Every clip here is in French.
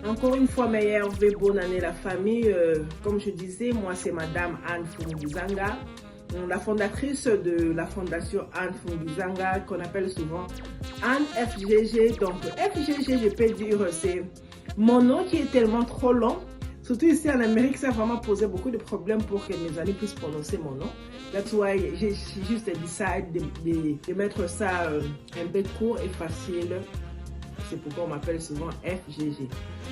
Encore une fois, meilleure vœux, bonne année la famille. Comme je disais, moi c'est Madame Anne Fungizanga, la fondatrice de la fondation Anne Fungizanga, qu'on appelle souvent Anne FGG. Donc FGG, je peux dire, c'est mon nom qui est tellement trop long. Surtout ici en Amérique, ça a vraiment posé beaucoup de problèmes pour que mes amis puissent prononcer mon nom. That's why j'ai juste décidé de mettre ça un peu court et facile. C'est pourquoi on m'appelle souvent FGG.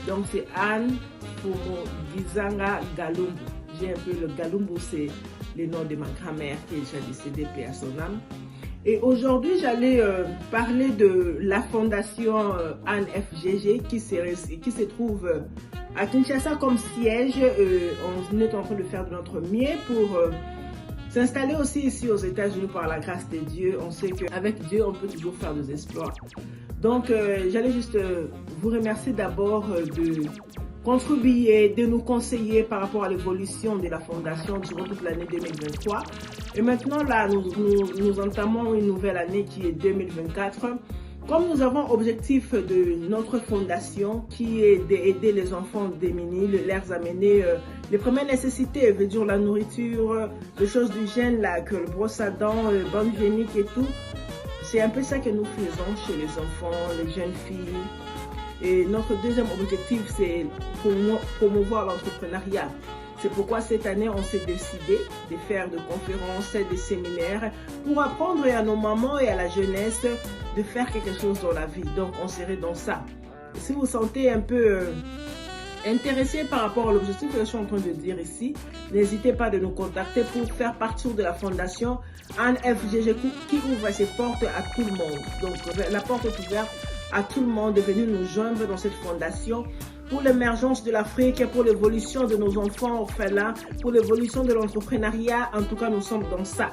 Donc c'est Anne Fungizanga Galumbu. J'ai un peu le Galumbu, c'est le nom de ma grand-mère qui est déjà décédée, paix à son âme. Et aujourd'hui, j'allais parler de la fondation Anne FGG qui se trouve à Kinshasa comme siège. On est en train de faire de notre mieux pour s'installer aussi ici aux États-Unis par la grâce de Dieu. On sait qu'avec Dieu, on peut toujours faire des exploits. Donc, j'allais juste vous remercier d'abord de contribuer, de nous conseiller par rapport à l'évolution de la fondation durant toute l'année 2023. Et maintenant, là, nous entamons une nouvelle année qui est 2024. Comme nous avons objectif de notre fondation qui est d'aider les enfants démunis, leur amener les premières nécessités, veut dire la nourriture, les choses d'hygiène, que le brosse à dents, bonne hygiénique et tout. C'est un peu ça que nous faisons chez les enfants, les jeunes filles. Et notre deuxième objectif, c'est promouvoir l'entrepreneuriat. C'est pourquoi cette année, on s'est décidé de faire des conférences, des séminaires pour apprendre à nos mamans et à la jeunesse de faire quelque chose dans la vie. Donc, on serait dans ça. Si vous vous sentez un peu intéressé par rapport à l'objectif que je suis en train de dire ici, n'hésitez pas de nous contacter pour faire partie de la fondation Anne FGG qui ouvre ses portes à tout le monde. Donc, la porte est ouverte à tout le monde de venir nous joindre dans cette fondation pour l'émergence de l'Afrique, pour l'évolution de nos enfants orphelins, pour l'évolution de l'entrepreneuriat. En tout cas, nous sommes dans ça.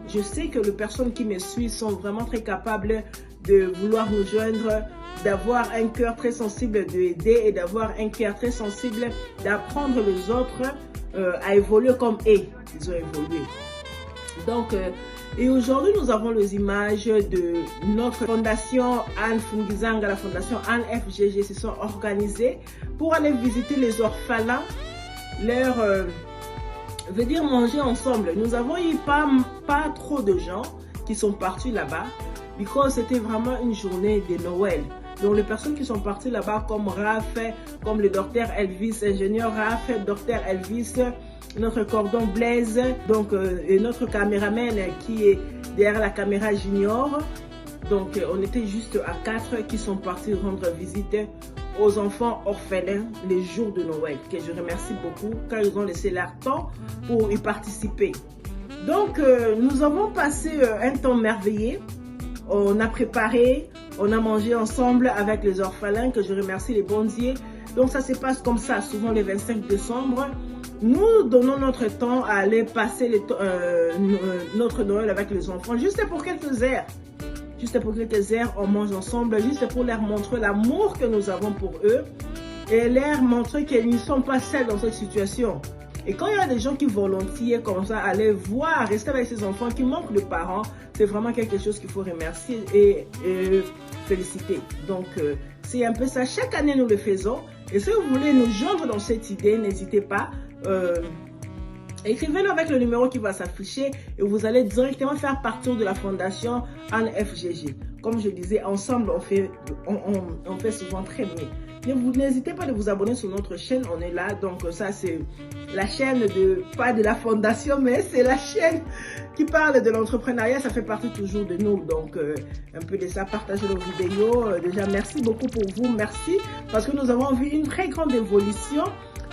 Je sais que les personnes qui me suivent sont vraiment très capables de vouloir nous joindre, d'avoir un cœur très sensible d'aider et d'avoir un cœur très sensible d'apprendre les autres à évoluer comme ils ont évolué. Donc, et aujourd'hui, nous avons les images de notre fondation Anne Fungizanga, la fondation Anne FGG se sont organisées pour aller visiter les orphelins, veut dire manger ensemble. Nous avons eu pas trop de gens qui sont partis là-bas, parce que c'était vraiment une journée de Noël. Donc les personnes qui sont parties là-bas comme Raph, comme le docteur Elvis, ingénieur Raph, docteur Elvis, notre cordon Blaise, donc et notre caméraman qui est derrière la caméra Junior. Donc on était juste à 4 qui sont partis rendre visite aux enfants orphelins les jours de Noël, que je remercie beaucoup car ils ont laissé leur temps pour y participer. Donc nous avons passé un temps merveilleux. On a préparé, on a mangé ensemble avec les orphelins, que je remercie les bons dieux. Donc ça se passe comme ça, souvent le 25 décembre. Nous donnons notre temps à aller passer notre Noël avec les enfants, juste pour quelques heures. Juste pour quelques heures, on mange ensemble, juste pour leur montrer l'amour que nous avons pour eux et leur montrer qu'ils ne sont pas seuls dans cette situation. Et quand il y a des gens qui volontiers comme ça, aller voir, rester avec ces enfants qui manquent de parents, c'est vraiment quelque chose qu'il faut remercier et féliciter. Donc, c'est un peu ça. Chaque année, nous le faisons. Et si vous voulez nous joindre dans cette idée, n'hésitez pas. Écrivez-le avec le numéro qui va s'afficher et vous allez directement faire partie de la fondation Anne FGG. Comme je disais, ensemble, on fait souvent très bien. N'hésitez pas de vous abonner sur notre chaîne, on est là. Donc ça, c'est la chaîne pas de la fondation, mais c'est la chaîne qui parle de l'entrepreneuriat. Ça fait partie toujours de nous. Donc un peu de ça, partagez nos vidéos. Déjà, merci beaucoup pour vous. Merci parce que nous avons vu une très grande évolution.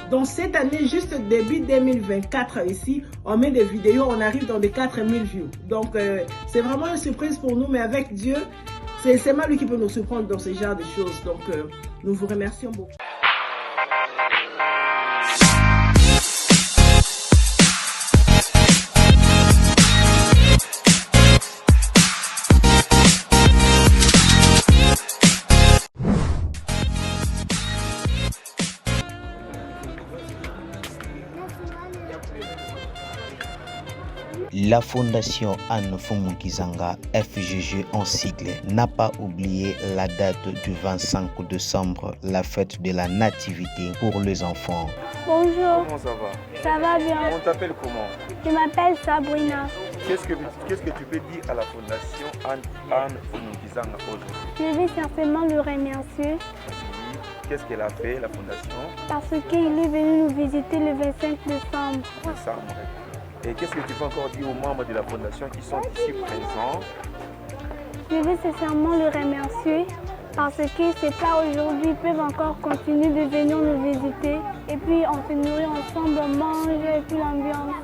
Dans cette année, juste début 2024 ici, on met des vidéos, on arrive dans des 4000 vues. Donc, c'est vraiment une surprise pour nous, mais avec Dieu, c'est seulement lui qui peut nous surprendre dans ce genre de choses. Donc, nous vous remercions beaucoup. La Fondation Anne Fumukizanga, FGG en sigle, n'a pas oublié la date du 25 décembre, la fête de la nativité pour les enfants. Bonjour. Comment ça va? Ça va bien. On t'appelle comment? Je m'appelle Sabrina. Qu'est-ce que tu peux dire à la Fondation Anne Fumukizanga aujourd'hui? Je vais certainement le remercier. Qu'est-ce qu'elle a fait, la Fondation? Parce qu'il est venu nous visiter le 25 décembre. Et qu'est-ce que tu peux encore dire aux membres de la Fondation qui sont ici présents? Je vais sincèrement le remercier parce que c'est pas aujourd'hui, ils peuvent encore continuer de venir nous visiter. Et puis on se nourrit ensemble, on mange et puis l'ambiance.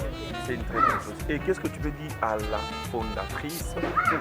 C'est une très bonne chose. Et qu'est-ce que tu peux dire à la fondatrice,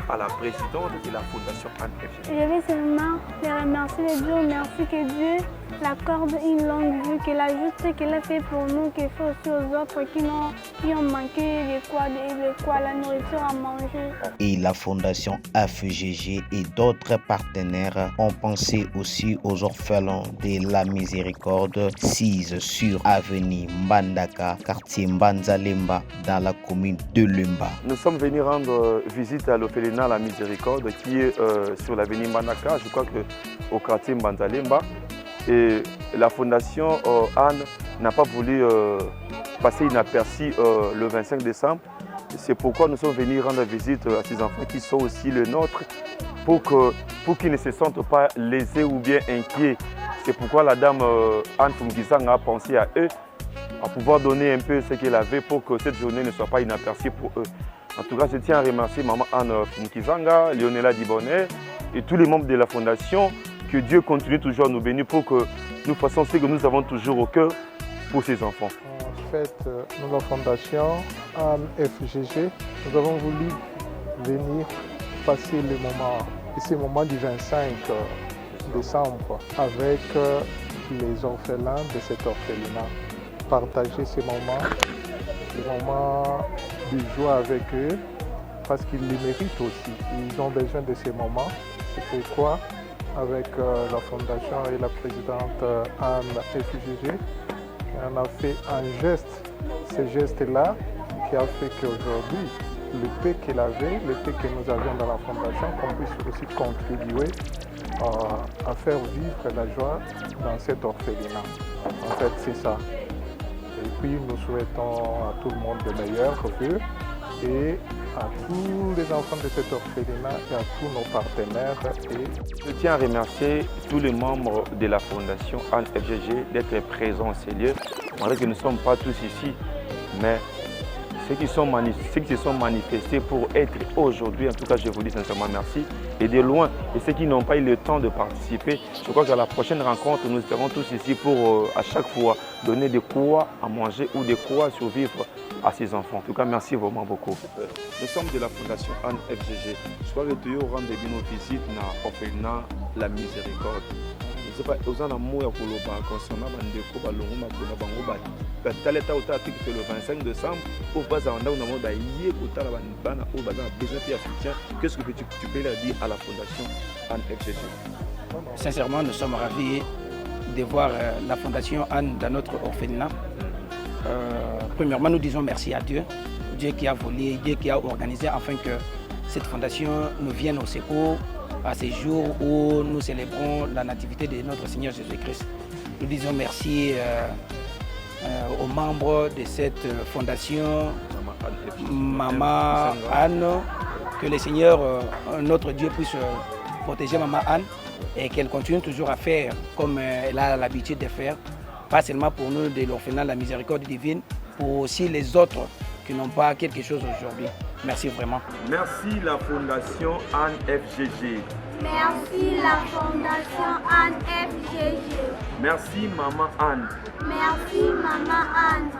à la présidente de la Fondation Anne FGG? Je vais seulement les remercier, les dire merci que Dieu l'accorde une longue vie, qu'elle ajoute ce qu'elle a fait pour nous, qu'elle fait aussi aux autres qui ont manqué de quoi, la nourriture à manger. Et la Fondation FGG et d'autres partenaires ont pensé aussi aux orphelins de la Miséricorde, 6 sur avenue Mbandaka, quartier Mbanzalemba, dans la commune de Lumba. Nous sommes venus rendre visite à l'orphelinat La Miséricorde qui est sur l'avenue Mbandaka, je crois qu'au quartier Mbanzalemba. Et la Fondation Anne n'a pas voulu passer inaperçu le 25 décembre. C'est pourquoi nous sommes venus rendre visite à ces enfants qui sont aussi les nôtres pour qu'ils ne se sentent pas lésés ou bien inquiets. C'est pourquoi la dame Anne Fumukizanga a pensé à eux, à pouvoir donner un peu ce qu'elle avait pour que cette journée ne soit pas inaperçue pour eux. En tout cas, je tiens à remercier maman Anne Fumukizanga, Léonela Dibonnet et tous les membres de la Fondation. Que Dieu continue toujours à nous bénir pour que nous fassions ce que nous avons toujours au cœur pour ces enfants. En fait, nous, la Fondation Anne FGG, nous avons voulu venir passer ce moment du 25 décembre avec les orphelins de cet orphelinat. Partager ces moments de joie avec eux parce qu'ils les méritent aussi. Ils ont besoin de ces moments. C'est pourquoi avec la Fondation et la présidente Anne FGG, on a fait un geste, ce geste-là qui a fait qu'aujourd'hui, le peu qu'elle avait, le peu que nous avions dans la Fondation, qu'on puisse aussi contribuer à faire vivre la joie dans cet orphelinat. En fait, c'est ça. Et puis, nous souhaitons à tout le monde le meilleur vœu et à tous les enfants de cet orphelinat et à tous nos partenaires. Je tiens à remercier tous les membres de la Fondation Anne FGG d'être présents en ces lieux. Malgré que nous ne sommes pas tous ici, mais ceux qui se sont manifestés pour être aujourd'hui, en tout cas je vous dis sincèrement merci. Et de loin, et ceux qui n'ont pas eu le temps de participer, je crois qu'à la prochaine rencontre, nous serons tous ici pour à chaque fois donner de quoi à manger ou de quoi survivre à ces enfants. En tout cas, merci vraiment beaucoup. Nous sommes de la Fondation Anne FGG. Je crois que nous rendons nos visites dans l'orphelinat La Miséricorde. Je ne sais pas, aux gens d'amour concernant Bandeko, Balongo, Makona, Bango, Taleta Otatik, c'est le 25 décembre. Au bas, on a besoin de soutien. Qu'est-ce que tu peux leur dire à la Fondation Anne FGG? Sincèrement, nous sommes ravis de voir la Fondation Anne dans notre orphelinat. Premièrement, nous disons merci à Dieu, Dieu qui a volé, Dieu qui a organisé afin que cette fondation nous vienne au secours à ces jours où nous célébrons la nativité de notre Seigneur Jésus-Christ. Nous disons merci aux membres de cette fondation, Maman Anne, que le Seigneur, notre Dieu, puisse protéger Maman Anne et qu'elle continue toujours à faire comme elle a l'habitude de faire, pas seulement pour nous de l'orphelinat La Miséricorde divine, pour aussi les autres qui n'ont pas quelque chose aujourd'hui. Merci vraiment. Merci la Fondation Anne FGG. Merci la Fondation Anne FGG. Merci Maman Anne. Merci Maman Anne.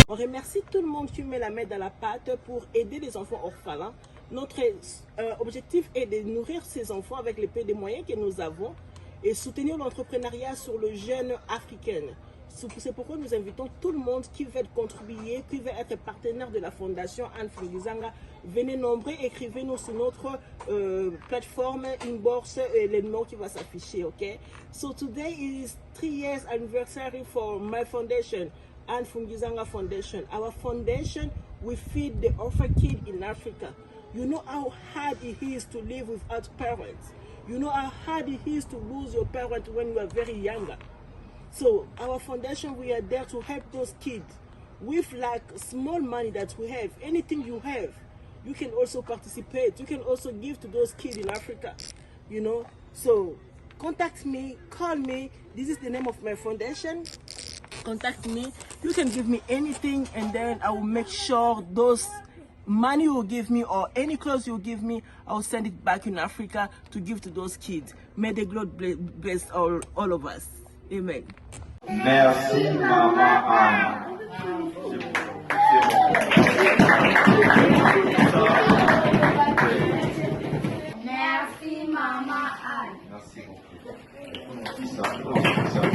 On remercie tout le monde qui met la main dans la pâte pour aider les enfants orphelins. Notre objectif est de nourrir ces enfants avec les peu de moyens que nous avons et soutenir l'entrepreneuriat sur le jeune africain. C'est pourquoi nous invitons tout le monde qui veut contribuer, qui veut être partenaire de la Fondation Anne Fungizanga. Venez nombreux, écrivez-nous sur notre plateforme inbox et le numéro qui va s'afficher, ok? So today is 3 years anniversary for my foundation, Anne Fungizanga Foundation. Our foundation, we feed the orphan kid in Africa. You know how hard it is to live without parents. You know how hard it is to lose your parents when you are very younger. So our foundation, we are there to help those kids with like small money that we have. Anything you have, you can also participate. You can also give to those kids in Africa, you know. So contact me, call me. This is the name of my foundation. Contact me. You can give me anything, and then I will make sure those money you give me or any clothes you give me, I'll send it back in Africa to give to those kids. May the Lord bless all of us. Amen. Merci, Maman Anne. Merci, Maman Anne. Merci beaucoup.